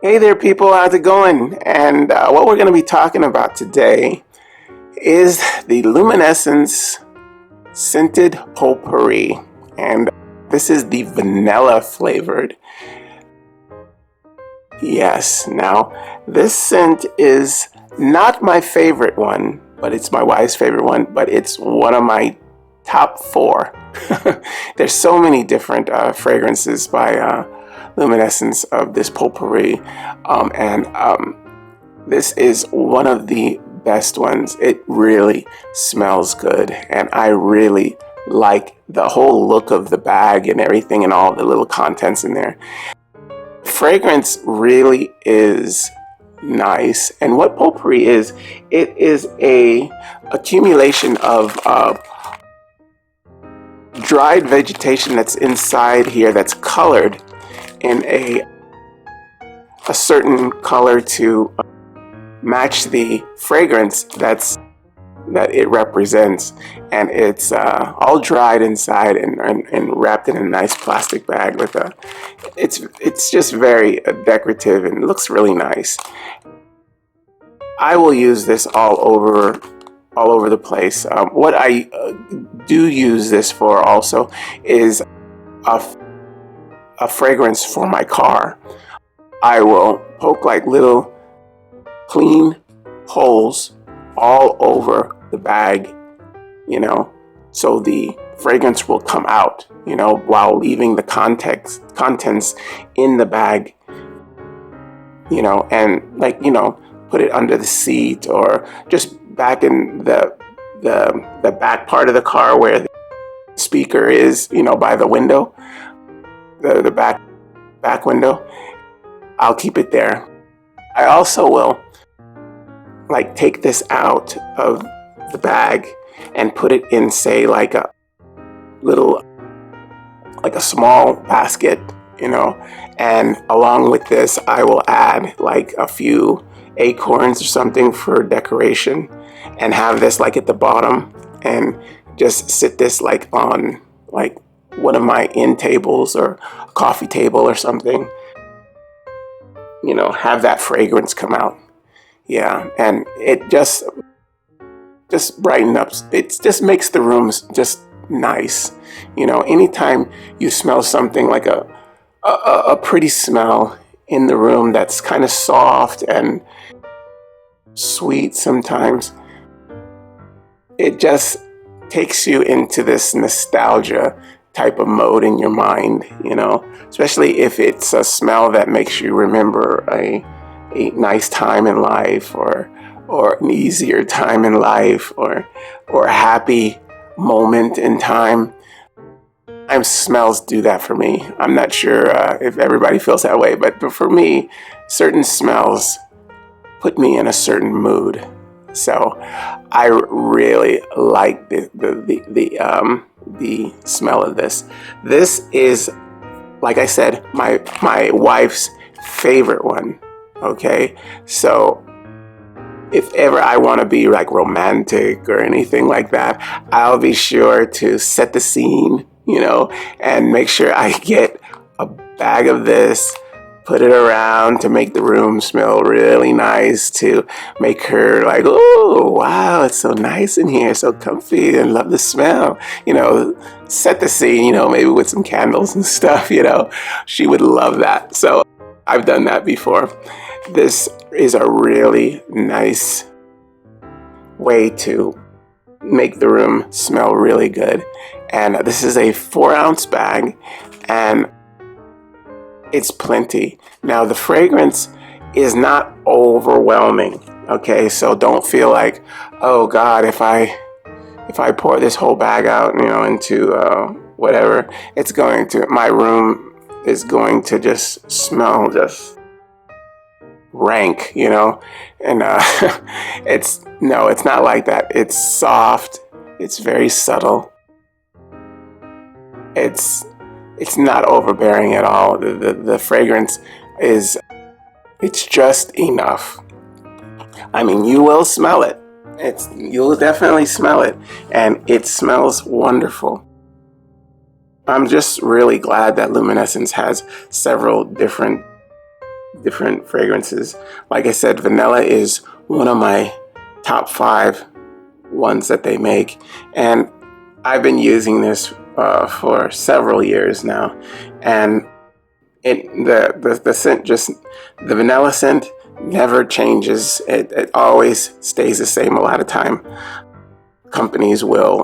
Hey there, people. How's it going? And what we're going to be talking about today is the Luminessence Scented Potpourri. And this is the vanilla flavored. Yes, now this scent is not my favorite one, but it's my wife's favorite one, but it's one of my top 4. There's so many different fragrances by Luminessence of this potpourri, and this is one of the best ones. It really smells good, and I really like the whole look of the bag and everything and all the little contents in there. Fragrance really is nice, and what potpourri is, it is a accumulation of dried vegetation that's inside here that's colored in a certain color to match the fragrance that it represents, and it's all dried inside and wrapped in a nice plastic bag with it's just very decorative and looks really nice. I will use this all over the place. What I do use this for also is a fragrance for my car. I will poke like little clean holes all over the bag, so the fragrance will come out, while leaving the contents in the bag, and put it under the seat or just back in the back part of the car where the speaker is, by the window, the back window. I'll keep it there. I also will take this out of the bag and put it in, say, like a small basket, and along with this I will add like a few acorns or something for decoration, and have this at the bottom, and just sit this on one of my end tables or a coffee table or something, have that fragrance come out. Yeah, and it just brighten up. It just makes the rooms just nice. Anytime you smell something like a pretty smell in the room that's kind of soft and sweet sometimes, it just takes you into this nostalgia type of mode in your mind, especially if it's a smell that makes you remember a nice time in life, or an easier time in life, or a happy moment in time. Smells do that for me. I'm not sure if everybody feels that way, but for me, certain smells put me in a certain mood. So I really like the smell of this. This is, like I said, my wife's favorite one. Okay, so if ever I want to be romantic or anything like that, I'll be sure to set the scene, and make sure I get a bag of this, put it around to make the room smell really nice, to make her oh wow, it's so nice in here, so comfy, and love the smell. Set the scene, maybe with some candles and stuff. She would love that. So I've done that before. This is a really nice way to make the room smell really good. And this is a 4-ounce bag, and it's plenty. Now the fragrance is not overwhelming. Okay, so don't feel like, oh God, if I pour this whole bag out, into whatever, my room is going to just smell just rank, and it's not like that. It's soft, it's very subtle, it's not overbearing at all. The fragrance it's just enough. You will smell it. You'll definitely smell it, and it smells wonderful. I'm just really glad that Luminessence has several different different fragrances. Like I said, vanilla is one of my top 5 ones that they make, and I've been using this for several years now, and the scent, just the vanilla scent, never changes. It always stays the same. A lot of time companies will,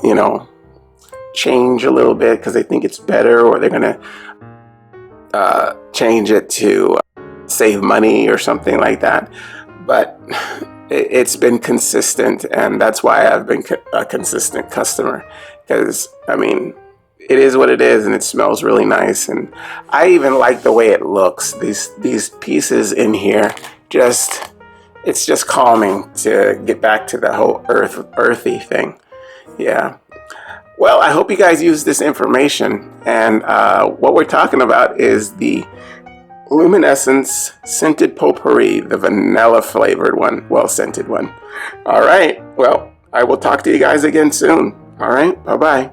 change a little bit because they think it's better, or they're gonna change it to save money or something like that. But it's been consistent, and that's why I've been a consistent customer, because I mean, it is what it is, and it smells really nice, and I even like the way it looks. These pieces in here, it's just calming to get back to the whole earthy thing. Yeah. Well, I hope you guys use this information, and what we're talking about is the Luminessence Scented Potpourri, the vanilla flavored one, well scented one. All right. Well, I will talk to you guys again soon. All right. Bye-bye.